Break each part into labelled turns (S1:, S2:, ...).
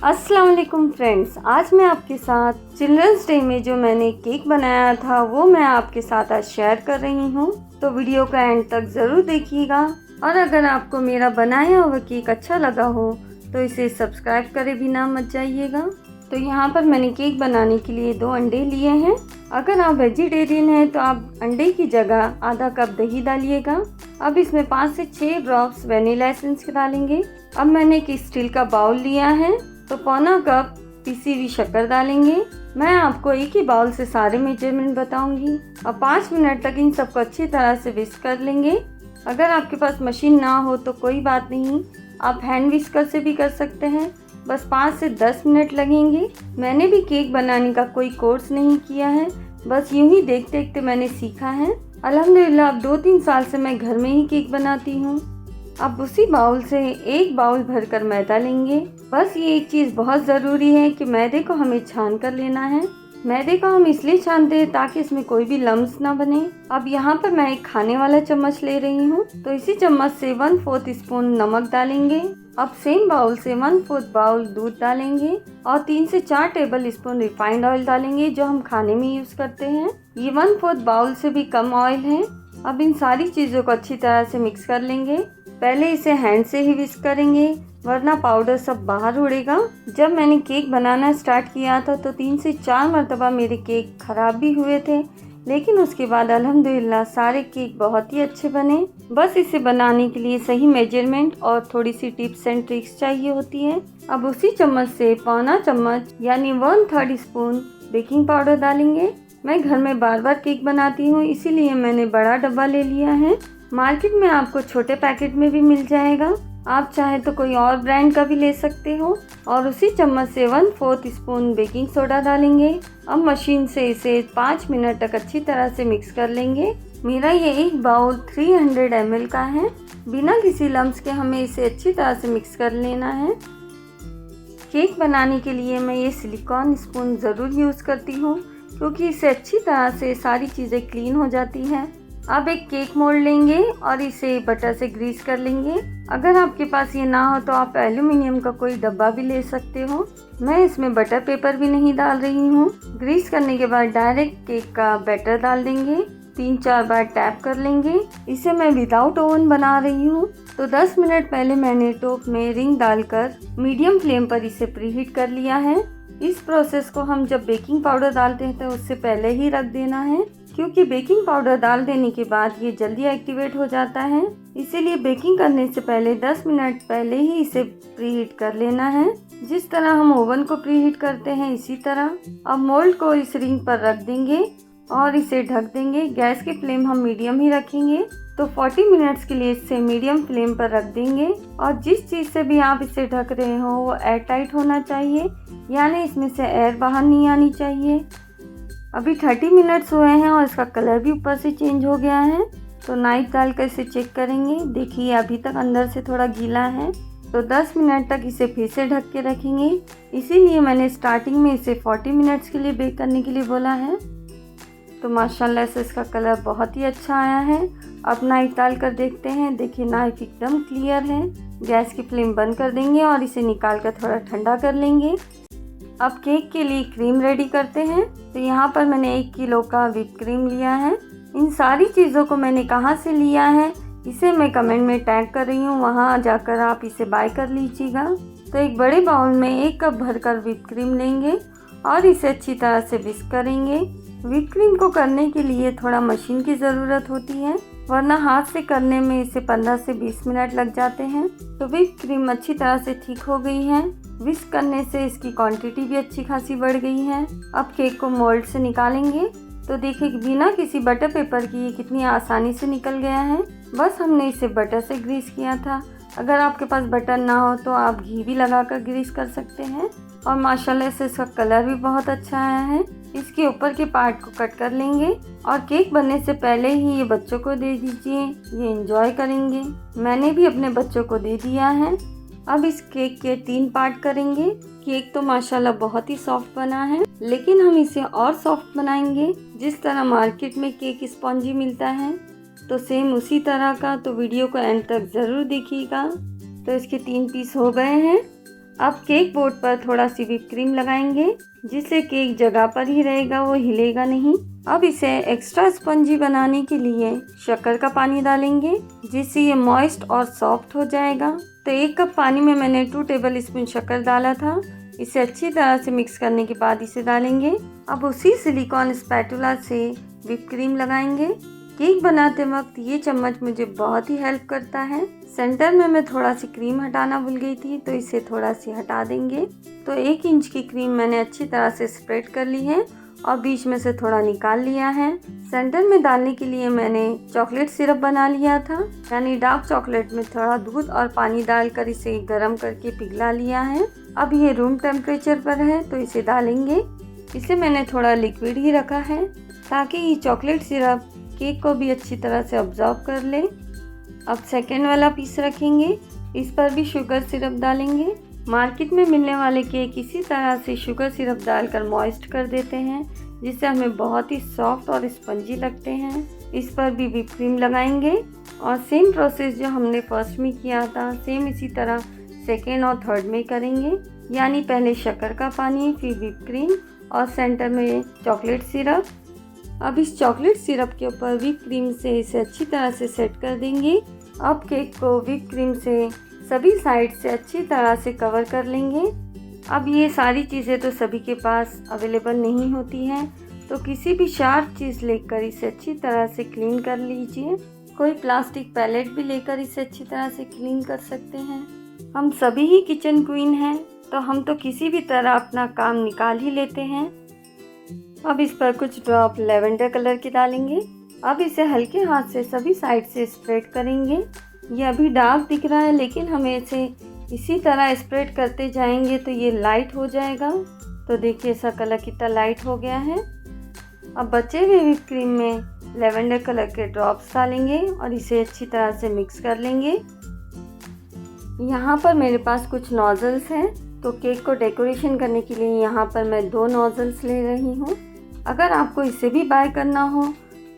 S1: अस्सलाम वालेकुम फ्रेंड्स, आज मैं आपके साथ चिल्ड्रंस डे में जो मैंने केक बनाया था वो मैं आपके साथ आज शेयर कर रही हूँ। तो वीडियो का एंड तक ज़रूर देखिएगा और अगर आपको मेरा बनाया हुआ केक अच्छा लगा हो तो इसे सब्सक्राइब करे बिना मत जाइएगा। तो यहाँ पर मैंने केक बनाने के लिए 2 अंडे लिए हैं। अगर आप वेजिटेरियन हैं तो आप अंडे की जगह आधा कप दही डालिएगा। अब इसमें 5 से 6 ड्रॉप्स वनीला एसेंस डालेंगे। अब मैंने एक स्टील का बाउल लिया है तो पौना कप पिसी हुई शक्कर डालेंगे। मैं आपको एक ही बाउल से सारे मेजरमेंट बताऊंगी। अब 5 मिनट तक इन सबको अच्छी तरह से विस्क कर लेंगे। अगर आपके पास मशीन ना हो तो कोई बात नहीं, आप हैंड विस्कर से भी कर सकते हैं। बस 5 से 10 मिनट लगेंगे। मैंने भी केक बनाने का कोई कोर्स नहीं किया है, बस यूं ही देखते देखते मैंने सीखा है। अल्हम्दुलिल्लाह अब 2-3 साल से मैं घर में ही केक बनाती हूँ। अब उसी बाउल से 1 बाउल भरकर मैदा लेंगे। बस ये एक चीज़ बहुत ज़रूरी है कि मैदे को हमें छान कर लेना है। मैदे को हम इसलिए छानते हैं ताकि इसमें कोई भी लम्स ना बने। अब यहाँ पर मैं एक खाने वाला चम्मच ले रही हूँ तो इसी चम्मच से 1/4 स्पून नमक डालेंगे। अब सेम बाउल से 1/4 बाउल दूध डालेंगे और 3 से 4 टेबल स्पून रिफाइंड ऑयल डालेंगे जो हम खाने में यूज़ करते हैं। ये 1/4 बाउल से भी कम ऑयल है। अब इन सारी चीज़ों को अच्छी तरह से मिक्स कर लेंगे। पहले इसे हैंड से ही विस्क करेंगे वरना पाउडर सब बाहर उड़ेगा। जब मैंने केक बनाना स्टार्ट किया था तो 3 से 4 मरतबा मेरे केक ख़राब भी हुए थे, लेकिन उसके बाद अल्हम्दुलिल्लाह सारे केक बहुत ही अच्छे बने। बस इसे बनाने के लिए सही मेजरमेंट और थोड़ी सी टिप्स एंड ट्रिक्स चाहिए होती है। अब उसी चम्मच से पौना चम्मच यानी 1/3 स्पून बेकिंग पाउडर डालेंगे। मैं घर में बार बार केक बनाती हूँ इसीलिए मैंने बड़ा डब्बा ले लिया है। मार्केट में आपको छोटे पैकेट में भी मिल जाएगा, आप चाहे तो कोई और ब्रांड का भी ले सकते हो। और उसी चम्मच से 1/4 स्पून बेकिंग सोडा डालेंगे। अब मशीन से इसे 5 मिनट तक अच्छी तरह से मिक्स कर लेंगे। मेरा ये एक बाउल 300 ml का है। बिना किसी लम्स के हमें इसे अच्छी तरह से मिक्स कर लेना है। केक बनाने के लिए मैं ये सिलिकॉन स्पून ज़रूर यूज़ करती हूँ क्योंकि इससे अच्छी तरह से सारी चीज़ें क्लीन हो जाती हैं। अब एक केक मोल्ड लेंगे और इसे बटर से ग्रीस कर लेंगे। अगर आपके पास ये ना हो तो आप एल्यूमिनियम का कोई डब्बा भी ले सकते हो। मैं इसमें बटर पेपर भी नहीं डाल रही हूँ। ग्रीस करने के बाद डायरेक्ट केक का बैटर डाल देंगे। 3-4 बार टैप कर लेंगे। इसे मैं विदाउट ओवन बना रही हूँ तो 10 मिनट पहले मैंने टॉप में रिंग डालकर मीडियम फ्लेम पर इसे प्रीहीट कर लिया है। इस प्रोसेस को हम जब बेकिंग पाउडर डालते हैं तो उससे पहले ही रख देना है क्योंकि बेकिंग पाउडर डाल देने के बाद ये जल्दी एक्टिवेट हो जाता है। इसीलिए बेकिंग करने से पहले 10 मिनट पहले ही इसे प्रीहीट कर लेना है। जिस तरह हम ओवन को प्रीहीट करते हैं इसी तरह। अब मोल्ड को इस रिंग पर रख देंगे और इसे ढक देंगे। गैस की फ्लेम हम मीडियम ही रखेंगे तो 40 मिनट्स के लिए इसे मीडियम फ्लेम पर रख देंगे। और जिस चीज़ से भी आप इसे ढक रहे हो वो एयर टाइट होना चाहिए, यानी इसमें से एयर बाहर नहीं आनी चाहिए। अभी 30 मिनट्स हुए हैं और इसका कलर भी ऊपर से चेंज हो गया है। तो नाइफ डालकर इसे चेक करेंगे। देखिए अभी तक अंदर से थोड़ा गीला है तो 10 मिनट तक इसे फिर से ढक के रखेंगे। इसीलिए मैंने स्टार्टिंग में इसे 40 मिनट्स के लिए बेक करने के लिए बोला है। तो माशाल्लाह से इसका कलर बहुत ही अच्छा आया है। अब नाइफ डाल कर देखते हैं। देखिए नाइफ एकदम क्लियर है। गैस की फ्लेम बंद कर देंगे और इसे निकाल कर थोड़ा ठंडा कर लेंगे। अब केक के लिए क्रीम रेडी करते हैं। तो यहाँ पर मैंने 1 किलो का व्हिप क्रीम लिया है। इन सारी चीज़ों को मैंने कहाँ से लिया है इसे मैं कमेंट में टैग कर रही हूँ, वहाँ जाकर आप इसे बाय कर लीजिएगा। तो एक बड़े बाउल में 1 कप भरकर व्हिप क्रीम लेंगे और इसे अच्छी तरह से विस्क करेंगे। व्हिप क्रीम को करने के लिए थोड़ा मशीन की ज़रूरत होती है वरना हाथ से करने में इसे 15 से 20 मिनट लग जाते हैं। तो व्हिप क्रीम अच्छी तरह से ठीक हो गई है। विस्क करने से इसकी क्वांटिटी भी अच्छी खासी बढ़ गई है। अब केक को मोल्ड से निकालेंगे तो देखिए बिना किसी बटर पेपर की ये कितनी आसानी से निकल गया है। बस हमने इसे बटर से ग्रीस किया था। अगर आपके पास बटर ना हो तो आप घी भी लगाकर ग्रीस कर सकते हैं। और माशाल्लाह से इसका कलर भी बहुत अच्छा आया है। इसके ऊपर के पार्ट को कट कर लेंगे और केक बनने से पहले ही ये बच्चों को दे दीजिए, ये एंजॉय करेंगे। मैंने भी अपने बच्चों को दे दिया है। अब इस केक के 3 पार्ट करेंगे। केक तो माशाल्लाह बहुत ही सॉफ्ट बना है, लेकिन हम इसे और सॉफ्ट बनाएंगे। जिस तरह मार्केट में केक स्पॉन्जी मिलता है तो सेम उसी तरह का। तो वीडियो को एंड तक ज़रूर देखिएगा। तो इसके 3 पीस हो गए हैं। अब केक बोर्ड पर थोड़ा सी व्हिप क्रीम लगाएंगे, जिससे केक जगह पर ही रहेगा, वो हिलेगा नहीं। अब इसे एक्स्ट्रा स्पंजी बनाने के लिए शक्कर का पानी डालेंगे, जिससे ये मॉइस्ट और सॉफ्ट हो जाएगा। तो 1 कप पानी में मैंने 2 टेबल स्पून शक्कर डाला था। इसे अच्छी तरह से मिक्स करने के बाद इसे डालेंगे। अब उसी सिलिकॉन स्पैटुला से व्हिप क्रीम लगाएंगे। केक बनाते वक्त ये चम्मच मुझे बहुत ही हेल्प करता है। सेंटर में मैं थोड़ा सी क्रीम हटाना भूल गई थी, तो इसे थोड़ा सी हटा देंगे। तो 1 इंच की क्रीम मैंने अच्छी तरह से स्प्रेड कर ली है और बीच में से थोड़ा निकाल लिया है। सेंटर में डालने के लिए मैंने चॉकलेट सिरप बना लिया था, यानी डार्क चॉकलेट में थोड़ा दूध और पानी डालकर इसे गर्म करके पिघला लिया है। अब ये रूम टेम्परेचर पर है, तो इसे डालेंगे। इसे मैंने थोड़ा लिक्विड ही रखा है, ताकि ये चॉकलेट सिरप केक को भी अच्छी तरह से ऑब्जॉर्व कर ले। अब सेकेंड वाला पीस रखेंगे, इस पर भी शुगर सिरप डालेंगे। मार्केट में मिलने वाले केक इसी तरह से शुगर सिरप डालकर मॉइस्ट कर देते हैं, जिससे हमें बहुत ही सॉफ्ट और स्पंजी लगते हैं। इस पर भी व्हिप क्रीम लगाएंगे और सेम प्रोसेस जो हमने फर्स्ट में किया था, सेम इसी तरह सेकेंड और थर्ड में करेंगे। यानी पहले शक्कर का पानी, फिर व्हिप क्रीम और सेंटर में चॉकलेट सिरप। अब इस चॉकलेट सिरप के ऊपर व्हिप क्रीम से इसे अच्छी तरह से सेट कर देंगे। अब केक को व्हिप क्रीम से सभी साइड से अच्छी तरह से कवर कर लेंगे। अब ये सारी चीज़ें तो सभी के पास अवेलेबल नहीं होती हैं, तो किसी भी शार्प चीज़ लेकर इसे अच्छी तरह से क्लीन कर लीजिए। कोई प्लास्टिक पैलेट भी लेकर इसे अच्छी तरह से क्लीन कर सकते हैं। हम सभी ही किचन क्वीन हैं, तो हम तो किसी भी तरह अपना काम निकाल ही लेते हैं। अब इस पर कुछ ड्रॉप लेवेंडर कलर के डालेंगे। अब इसे हल्के हाथ से सभी साइड से स्प्रेड करेंगे। ये अभी डार्क दिख रहा है, लेकिन हमें इसे इसी तरह स्प्रेड करते जाएंगे तो ये लाइट हो जाएगा। तो देखिए इसका कलर कितना लाइट हो गया है। अब बचे हुए व्हिप क्रीम में लेवेंडर कलर के ड्रॉप्स डालेंगे और इसे अच्छी तरह से मिक्स कर लेंगे। यहाँ पर मेरे पास कुछ नोजल्स हैं, तो केक को डेकोरेशन करने के लिए यहाँ पर मैं 2 नोजल्स ले रही हूँ। अगर आपको इसे भी बाय करना हो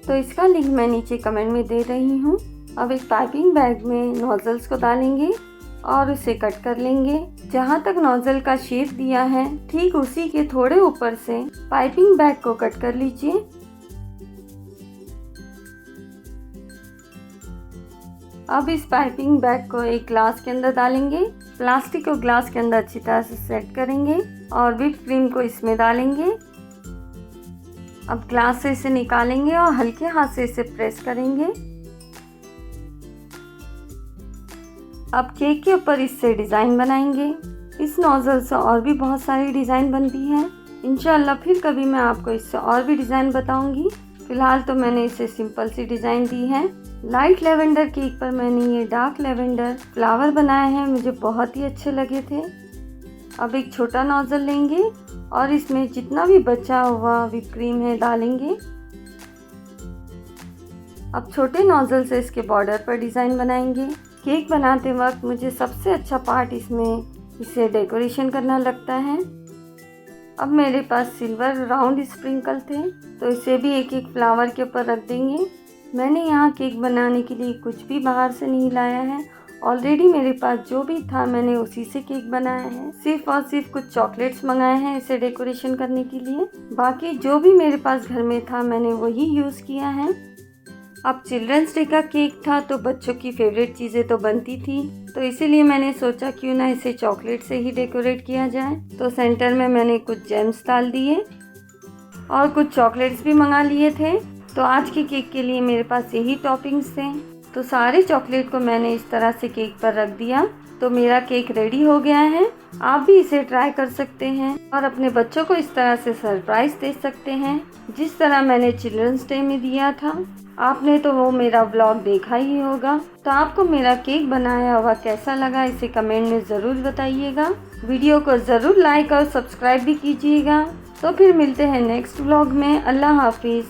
S1: तो इसका लिंक मैं नीचे कमेंट में दे रही हूँ। अब एक पाइपिंग बैग में नोजल्स को डालेंगे और उसे कट कर लेंगे। जहाँ तक नोजल का शेप दिया है, ठीक उसी के थोड़े ऊपर से पाइपिंग बैग को कट कर लीजिए। अब इस पाइपिंग बैग को एक ग्लास के अंदर डालेंगे। प्लास्टिक को ग्लास के अंदर अच्छी तरह से सेट करेंगे और व्हिप क्रीम को इसमें डालेंगे। अब ग्लास से इसे निकालेंगे और हल्के हाथ से इसे प्रेस करेंगे। अब केक के ऊपर इससे डिज़ाइन बनाएंगे। इस नोजल से और भी बहुत सारी डिज़ाइन बनती हैं। इंशाल्लाह फिर कभी मैं आपको इससे और भी डिज़ाइन बताऊंगी। फिलहाल तो मैंने इसे सिंपल सी डिज़ाइन दी है। लाइट लेवेंडर केक पर मैंने ये डार्क लेवेंडर फ्लावर बनाए हैं, मुझे बहुत ही अच्छे लगे थे। अब एक छोटा नोजल लेंगे और इसमें जितना भी बचा हुआ व्हिप क्रीम है डालेंगे। अब छोटे नोजल से इसके बॉर्डर पर डिज़ाइन बनाएंगे। केक बनाते वक्त मुझे सबसे अच्छा पार्ट इसमें इसे डेकोरेशन करना लगता है। अब मेरे पास सिल्वर राउंड स्प्रिंकल थे, तो इसे भी एक एक फ्लावर के ऊपर रख देंगे। मैंने यहाँ केक बनाने के लिए कुछ भी बाहर से नहीं लाया है। ऑलरेडी मेरे पास जो भी था मैंने उसी से केक बनाया है। सिर्फ और सिर्फ कुछ चॉकलेट्स मंगाए हैं इसे डेकोरेशन करने के लिए। बाकी जो भी मेरे पास घर में था मैंने वही यूज़ किया है। अब चिल्ड्रंस डे का केक था, तो बच्चों की फेवरेट चीज़ें तो बनती थी, तो इसीलिए मैंने सोचा क्यों ना इसे चॉकलेट से ही डेकोरेट किया जाए। तो सेंटर में मैंने कुछ जेम्स डाल दिए और कुछ चॉकलेट्स भी मंगा लिए थे। तो आज के केक के लिए मेरे पास यही टॉपिंग्स थे। तो सारे चॉकलेट को मैंने इस तरह से केक पर रख दिया। तो मेरा केक रेडी हो गया है। आप भी इसे ट्राई कर सकते हैं और अपने बच्चों को इस तरह से सरप्राइज दे सकते हैं, जिस तरह मैंने चिल्ड्रंस डे में दिया था। आपने तो वो मेरा व्लॉग देखा ही होगा। तो आपको मेरा केक बनाया हुआ कैसा लगा इसे कमेंट में ज़रूर बताइएगा। वीडियो को ज़रूर लाइक और सब्सक्राइब भी कीजिएगा। तो फिर मिलते हैं नेक्स्ट व्लॉग में। अल्लाह हाफिज़।